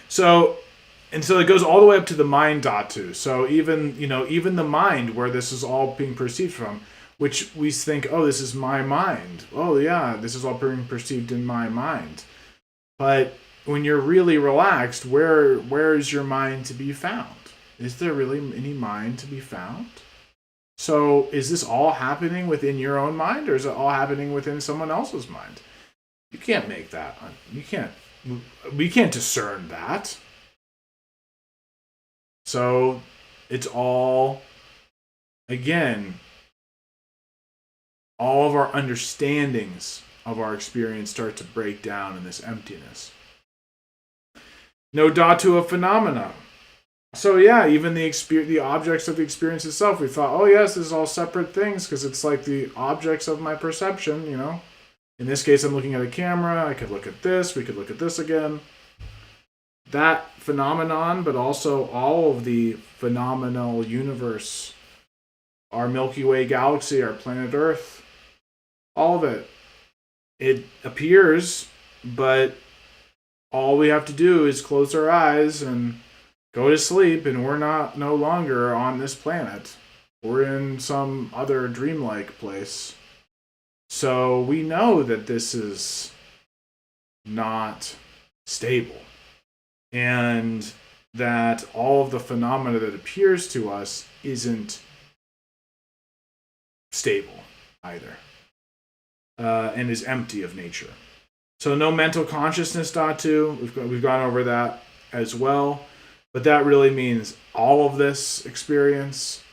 So it goes all the way up to the mind dhatu. So even the mind, where this is all being perceived from, which we think, oh, this is my mind. Oh yeah, this is all being perceived in my mind. But when you're really relaxed, where is your mind to be found? Is there really any mind to be found? So is this all happening within your own mind, or is it all happening within someone else's mind? You can't make that. We can't discern that. So it's all, again, all of our understandings of our experience start to break down in this emptiness. No dhatu of phenomena. So yeah, even the objects of the experience itself, we thought, oh yes, this is all separate things because it's like the objects of my perception, In this case, I'm looking at a camera. I could look at this. We could look at this again. That phenomenon, but also all of the phenomenal universe, our Milky Way galaxy, our planet Earth, all of it. It appears, but all we have to do is close our eyes and go to sleep, and we're no longer on this planet. We're in some other dreamlike place. So we know that this is not stable, and that all of the phenomena that appears to us isn't stable. either, and is empty of nature. So no mental consciousness, Dhatu. We've gone over that as well. But that really means all of this experience.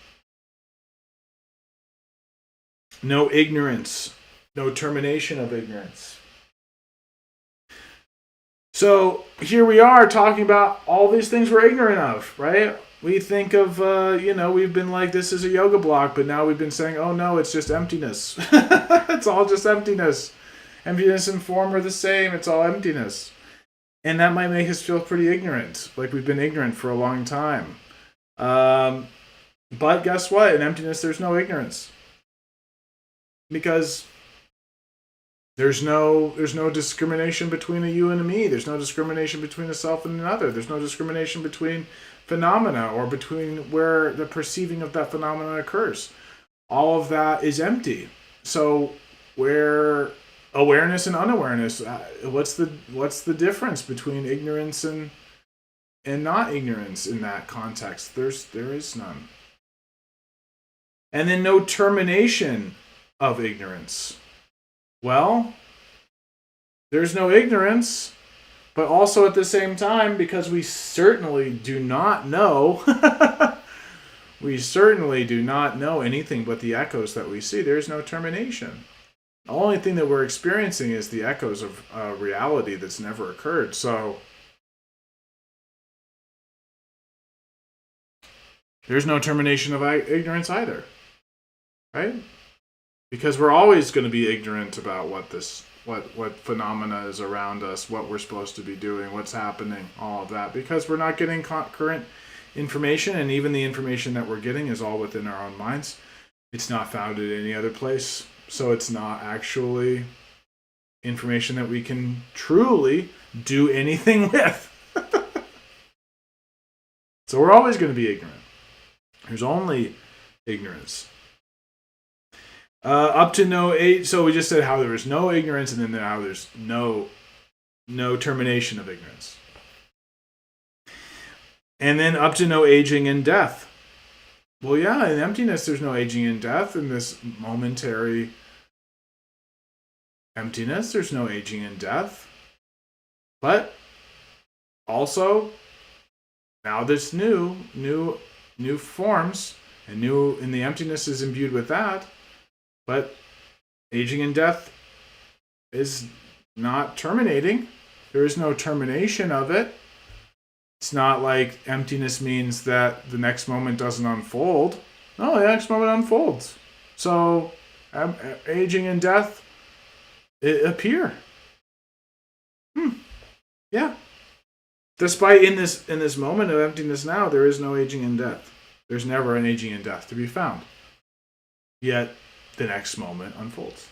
No ignorance. No termination of ignorance. So here we are talking about all these things we're ignorant of, right? We think of, we've been like, this is a yoga block, but now we've been saying, oh no, it's just emptiness. It's all just emptiness. Emptiness and form are the same. It's all emptiness. And that might make us feel pretty ignorant, like we've been ignorant for a long time. But guess what? In emptiness, there's no ignorance. Because there's no discrimination between a you and a me. There's no discrimination between a self and another. There's no discrimination between phenomena or between where the perceiving of that phenomenon occurs. All of that is empty. So where awareness and unawareness, what's the difference between ignorance and not ignorance in that context? There is none. And then no termination of ignorance. Well, there's no ignorance, but also at the same time, because we certainly do not know, we certainly do not know anything but the echoes that we see. There's no termination. The only thing that we're experiencing is the echoes of reality that's never occurred. So there's no termination of ignorance either, right? Because we're always going to be ignorant about what phenomena is around us, what we're supposed to be doing, what's happening, all of that, because we're not getting current information, and even the information that we're getting is all within our own minds. It's not founded in any other place. So it's not actually information that we can truly do anything with. So we're always going to be ignorant. There's only ignorance. Up to no age. So we just said how there is no ignorance, and then how there's no termination of ignorance. And then up to no aging and death. Well, yeah, in emptiness, there's no aging and death. In this momentary emptiness, there's no aging and death. But also, now this new forms, and the emptiness is imbued with that. But aging and death is not terminating. There is no termination of it. It's not like emptiness means that the next moment doesn't unfold. No, the next moment unfolds. So aging and death appear. Yeah. Despite in this moment of emptiness now, there is no aging and death. There's never an aging and death to be found. Yet the next moment unfolds.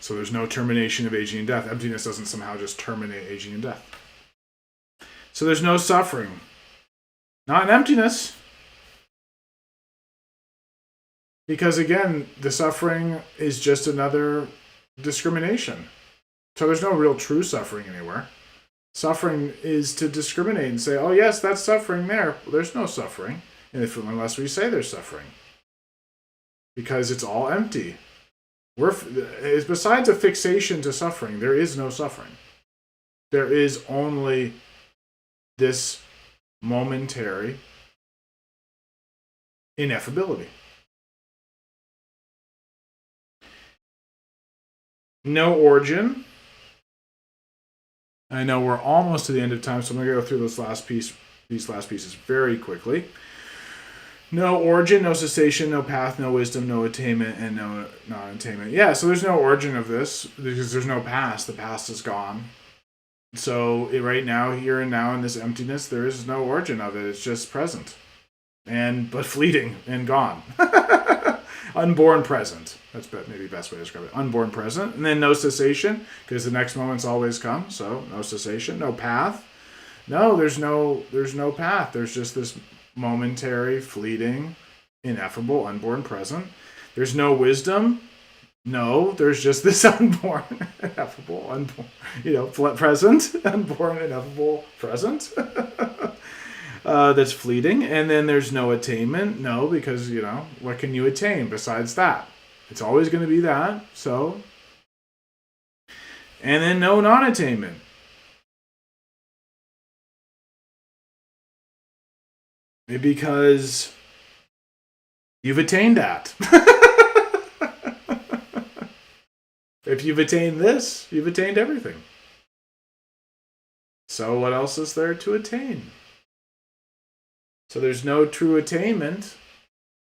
So there's no termination of aging and death. Emptiness doesn't somehow just terminate aging and death. So there's no suffering. Not in emptiness. Because again, the suffering is just another discrimination. So there's no real true suffering anywhere. Suffering is to discriminate and say, oh yes, that's suffering there. Well, there's no suffering. Unless we say there's suffering. Because it's all empty. Besides a fixation to suffering, there is no suffering. There is only this momentary ineffability. No origin. I know we're almost to the end of time, so I'm going to go through these last pieces very quickly. No origin, no cessation, no path, no wisdom, no attainment, and no non-attainment. Yeah, so there's no origin of this because there's no past. The past is gone. So right now, here and now in this emptiness, there is no origin of it. It's just present, but fleeting and gone. Unborn present. That's maybe the best way to describe it. Unborn present. And then no cessation, because the next moment's always come. So no cessation, no path. No, there's no path. There's just this momentary, fleeting, ineffable, unborn present. There's no wisdom. No, there's just this unborn, ineffable, unborn, present, unborn, ineffable, present. that's fleeting. And then there's no attainment. No, because, what can you attain besides that? It's always going to be that. So, and then no non-attainment. Because you've attained that. If you've attained this, you've attained everything. So what else is there to attain? So there's no true attainment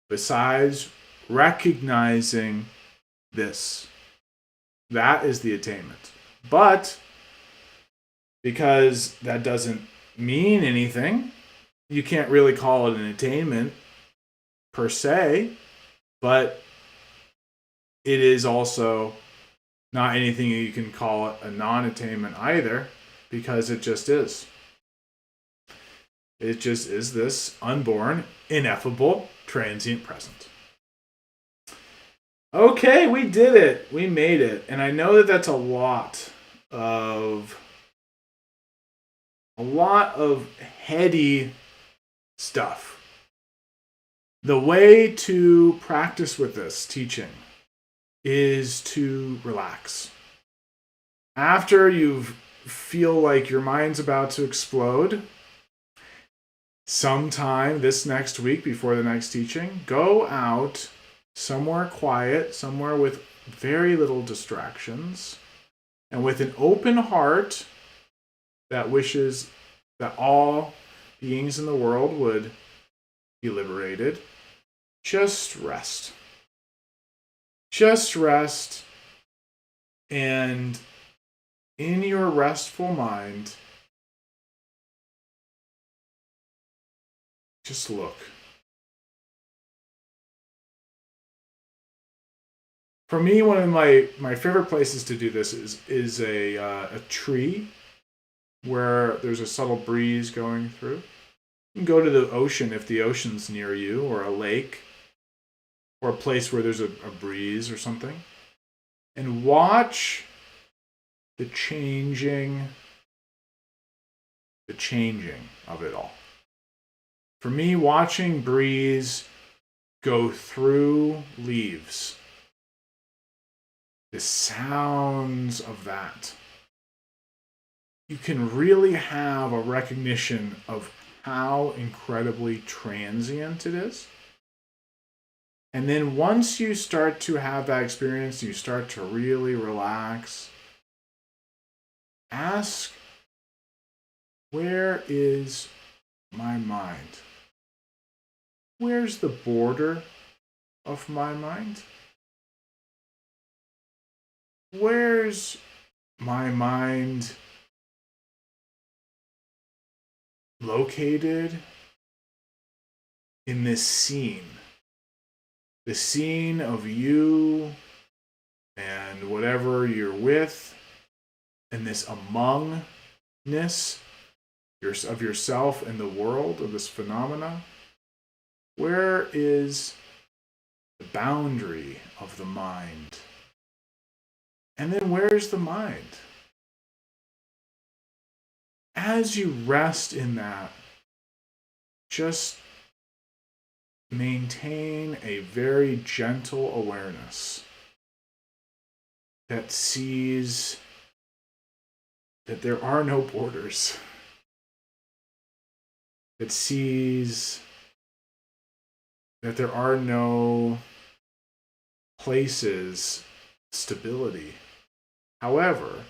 besides recognizing this. That is the attainment. But because that doesn't mean anything, you can't really call it an attainment per se, but it is also not anything you can call it a non-attainment either, because it just is. It just is this unborn, ineffable, transient present. Okay, we did it. We made it. And I know that that's a lot of heady stuff. The way to practice with this teaching is to relax. After you feel like your mind's about to explode, sometime this next week before the next teaching, go out somewhere quiet, somewhere with very little distractions, and with an open heart that wishes that all beings in the world would be liberated. Just rest. Just rest, and in your restful mind, just look. For me, one of my favorite places to do this is a tree where there's a subtle breeze going through. You can go to the ocean if the ocean's near you, or a lake, or a place where there's a breeze or something, and watch the changing of it all. For me, watching breeze go through leaves, the sounds of that, you can really have a recognition of how incredibly transient it is. And then once you start to have that experience, you start to really relax, ask, where is my mind? Where's the border of my mind? Where's my mind located in this scene? The scene of you and whatever you're with, and this amongness of yourself and the world, of this phenomena. Where is the boundary of the mind? And then where's the mind? As you rest in that, just maintain a very gentle awareness that sees that there are no borders, that sees that there are no places of stability. However,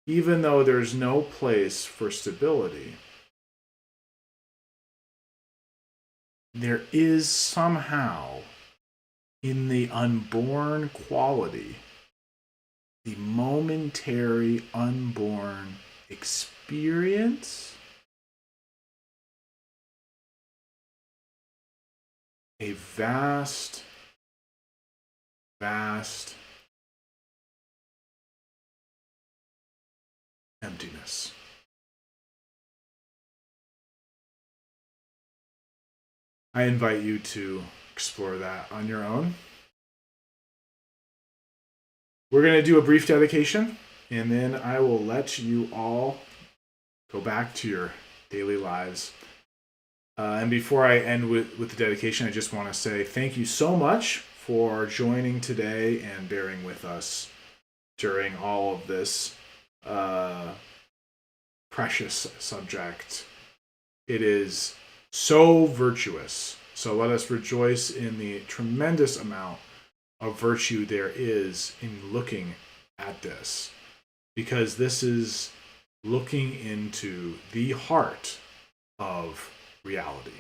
even though there's no place for stability, there is somehow in the unborn quality, the momentary unborn experience, a vast, vast emptiness. I invite you to explore that on your own. We're going to do a brief dedication, and then I will let you all go back to your daily lives. And before I end with the dedication, I just want to say thank you so much for joining today and bearing with us during all of this precious subject. It is so virtuous. So let us rejoice in the tremendous amount of virtue there is in looking at this, because this is looking into the heart of reality,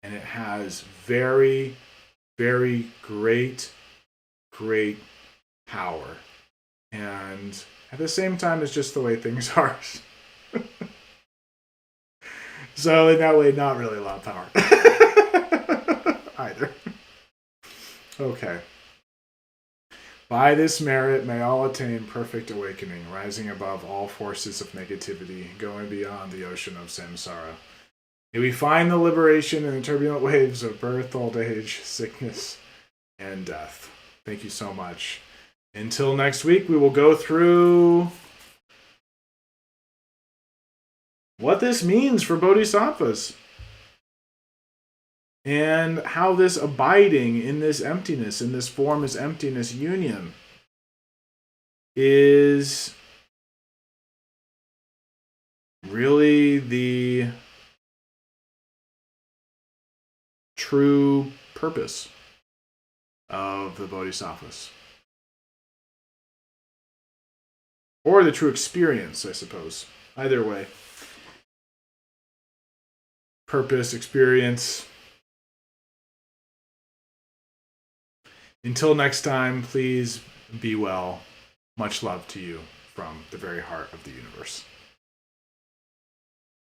and it has very, very great power, and at the same time it's just the way things are. So in that way, not really a lot of power either. Okay. By this merit, may all attain perfect awakening, rising above all forces of negativity, going beyond the ocean of samsara. May we find the liberation in the turbulent waves of birth, old age, sickness, and death. Thank you so much. Until next week, we will go through what this means for bodhisattvas and how this abiding in this emptiness, in this form as emptiness union, is really the true purpose of the bodhisattvas. Or the true experience, I suppose. Either way. Purpose, experience. Until next time, please be well. Much love to you from the very heart of the universe.